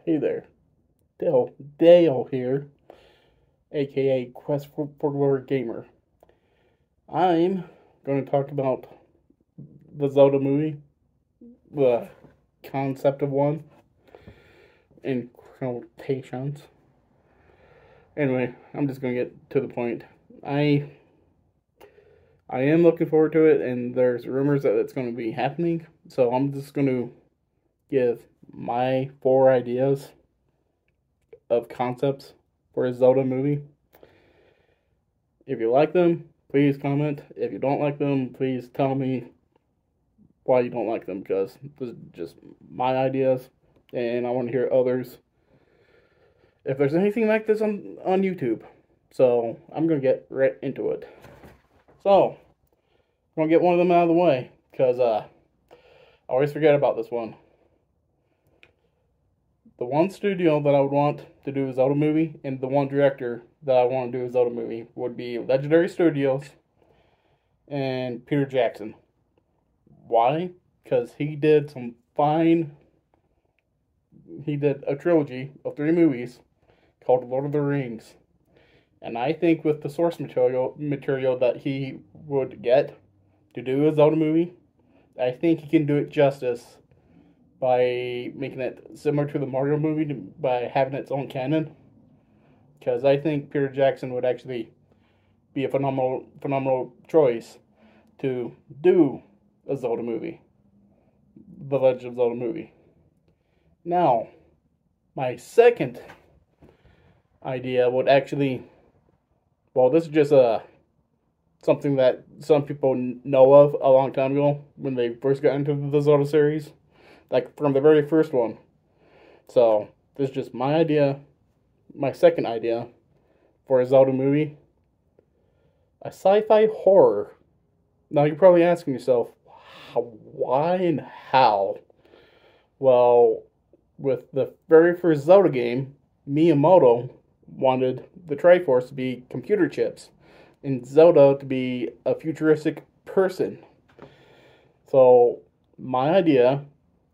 Hey there, Dale here, aka Quest for Glory Gamer. I'm going to talk about the Zelda movie, the concept of one, in quotations. Anyway, I'm just going to get to the point. I I am looking forward to it, and there's rumors that it's going to be happening. So I'm just going to give my 4 ideas of concepts for a Zelda movie. If you like them, please comment. If you don't like them, please tell me why you don't like them, because this is just my ideas and I want to hear others if there's anything like this on YouTube. So I'm going to get right into it. So, I'm going to get one of them out of the way, because I always forget about this one. The one studio that I would want to do a Zelda movie, and the one director that I want to do a Zelda movie, would be Legendary Studios and Peter Jackson. Why? Because he did a trilogy of 3 movies called Lord of the Rings. And I think with the source material that he would get to do a Zelda movie, I think he can do it justice by making it similar to the Mario movie, by having its own canon. Because I think Peter Jackson would actually be a phenomenal choice to do a Zelda movie, the Legend of Zelda movie. Now, my second idea would actually, well, this is just something that some people know of a long time ago when they first got into the Zelda series, like from the very first one. So this is just my idea, my second idea for a Zelda movie, a sci-fi horror. Now you're probably asking yourself, why and how? Well, with the very first Zelda game, Miyamoto wanted the Triforce to be computer chips and Zelda to be a futuristic person. So my idea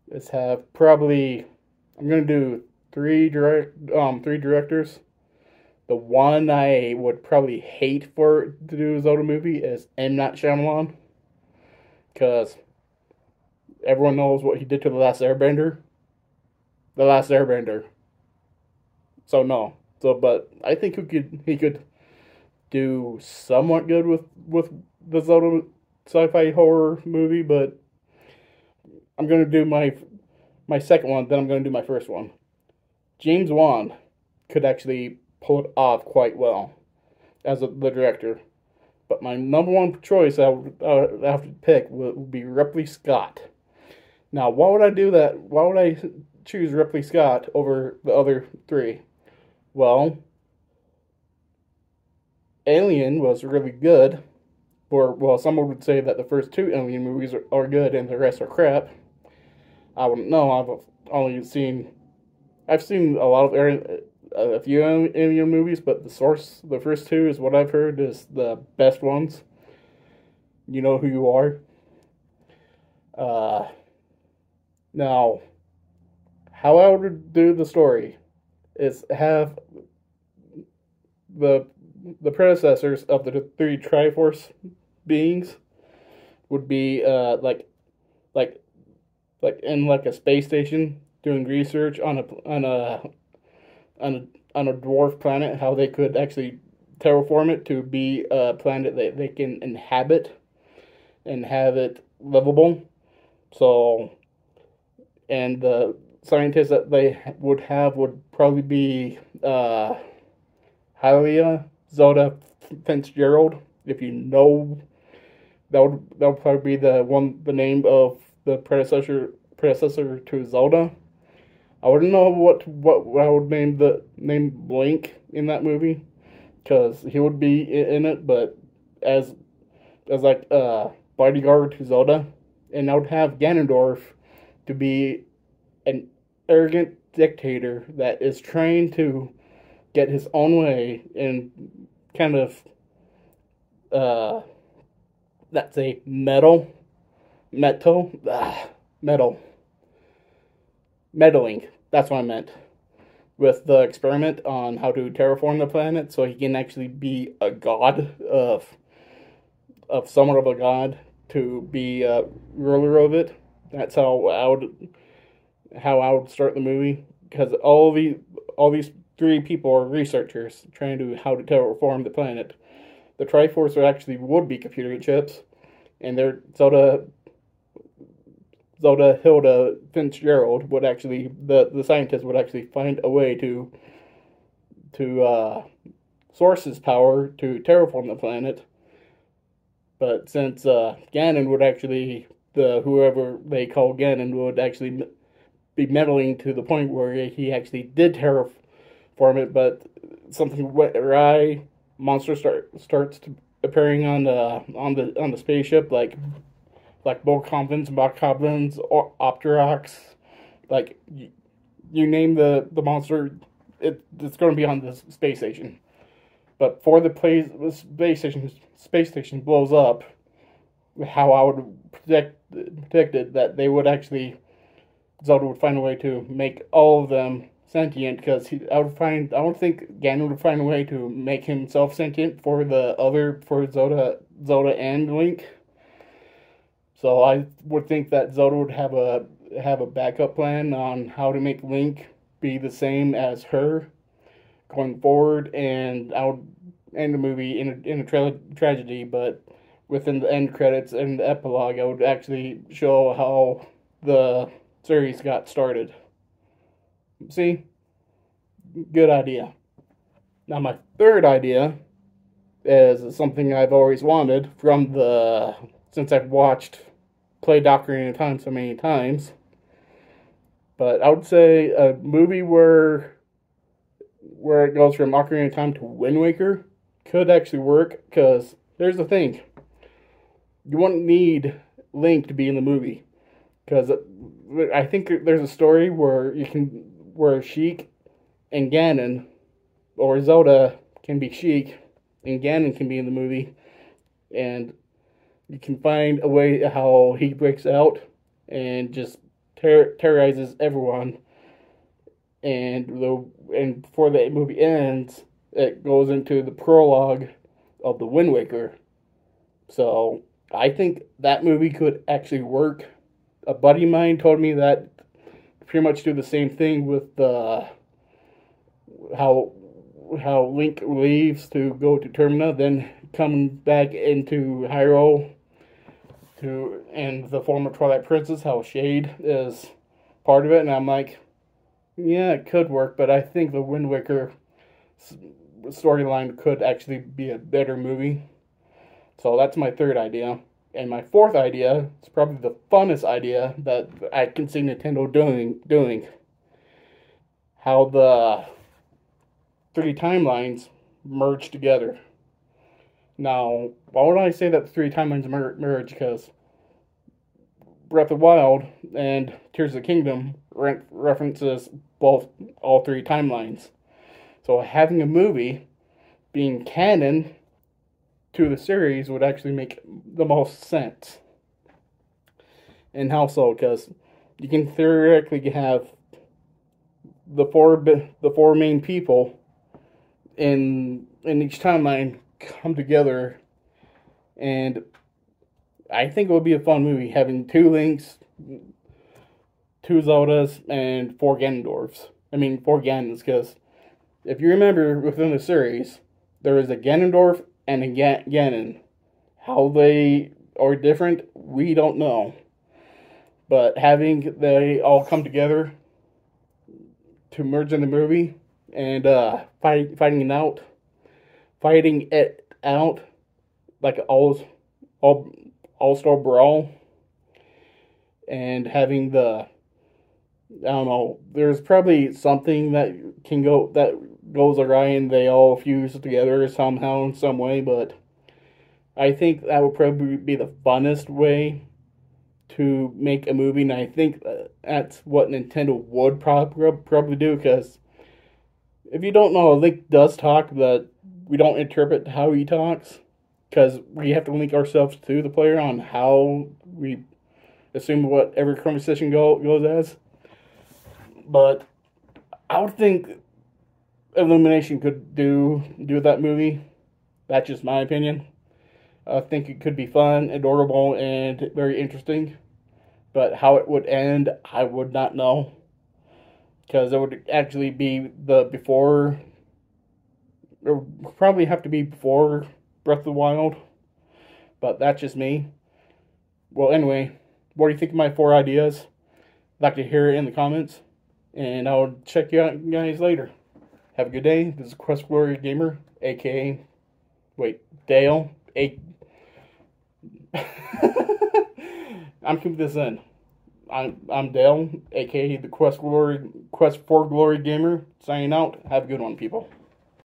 is have probably, I'm gonna do three directors. The one I would probably hate for to do a Zelda movie is M. Night Shyamalan, because everyone knows what he did to the Last Airbender. The Last Airbender. So no. So, but I think he could do somewhat good with the Zelda sci-fi horror movie. But I'm gonna do my second one, then I'm gonna do my first one. James Wan could actually pull it off quite well as the director. But my number one choice I would have to pick would be Ripley Scott. Now, why would I do that? Why would I choose Ripley Scott over the other 3? Well, Alien was really good. Well, someone would say that the first 2 Alien movies are good and the rest are crap. I wouldn't know. I've seen a few Alien movies, but the first 2 is what I've heard is the best ones. You know who you are. Now, how I would do the story is have the predecessors of the 3 Triforce beings would be like in like a space station doing research on a dwarf planet, how they could actually terraform it to be a planet that they can inhabit and have it livable. So, and the scientists that they would have would probably be Hylia Zelda Fitzgerald. If you know, that would probably be the name of the predecessor to Zelda. I wouldn't know what I would name Link in that movie, because he would be in it, but as like bodyguard to Zelda, and I would have Ganondorf to be an arrogant dictator that is trying to get his own way and kind of that's a meddling. That's what I meant. with the experiment on how to terraform the planet, so he can actually be a god of somewhat of a god to be ruler of it. That's how I would start the movie, because all these three people are researchers trying to how to terraform the planet. The Triforce actually would be computer chips, and their Zelda Hilda Fitzgerald would actually the scientist would actually find a way to source his power to terraform the planet. But since Ganon would actually whoever they call Ganon would actually be meddling to the point where he actually did terraform it, but something went awry. Monster starts appearing on the spaceship, like Bokoblins, Bokoblins, or Opterox. Like you name the monster, it's going to be on the space station. But for the space station blows up, how I would predict it that they would actually Zelda would find a way to make all of them sentient, because I don't think Ganon would find a way to make himself sentient for Zelda and Link. So I would think that Zelda would have a backup plan on how to make Link be the same as her going forward, and I would end the movie in a tragedy, but within the end credits and the epilogue, I would actually show how the series got started. See? Good idea. Now my third idea is something I've always wanted since I've watched Play Ocarina of Time so many times. But I would say a movie where it goes from Ocarina of Time to Wind Waker could actually work, because there's the thing. You wouldn't need Link to be in the movie, because I think there's a story where Sheik and Ganon, or Zelda can be Sheik and Ganon can be in the movie, and you can find a way how he breaks out and just terrorizes everyone, and before the movie ends, it goes into the prologue of the Wind Waker. So I think that movie could actually work. A buddy of mine told me that pretty much do the same thing with how Link leaves to go to Termina, then come back into Hyrule in the form of Twilight Princess, how Shade is part of it, and I'm like, yeah, it could work, but I think the Wind Waker storyline could actually be a better movie. So that's my third idea. And my fourth idea is probably the funnest idea that I can see Nintendo doing. How the three timelines merge together. Now, why would I say that the three timelines merge? Because Breath of the Wild and Tears of the Kingdom references all three timelines. So having a movie being canon to the series would actually make the most sense. And how so? Because you can theoretically have the four main people in each timeline come together, and I think it would be a fun movie having two Links, two Zeldas, and four Ganondorfs. Four Ganons, because if you remember within the series, there is a Ganondorf and a Ganon. How they are different, we don't know. But having they all come together to merge in the movie and fighting it out like an all-star brawl, and having I don't know, there's probably something that goes awry and they all fuse together somehow in some way, but I think that would probably be the funnest way to make a movie, and I think that's what Nintendo would probably do, because if you don't know, Link does talk, but we don't interpret how he talks, because we have to link ourselves to the player on how we assume what every conversation goes as. But I would think Illumination could do that movie. That's just my opinion. I think it could be fun, adorable, and very interesting. But how it would end, I would not know. Because it would actually be the before. It would probably have to be before Breath of the Wild. But that's just me. Well, anyway, what do you think of my 4 ideas? I'd like to hear it in the comments. And I'll check you out guys later. Have a good day. This is Quest Glory Gamer, aka Dale. I'm keeping this in. I'm Dale, aka the Quest for Glory Gamer. Signing out. Have a good one, people.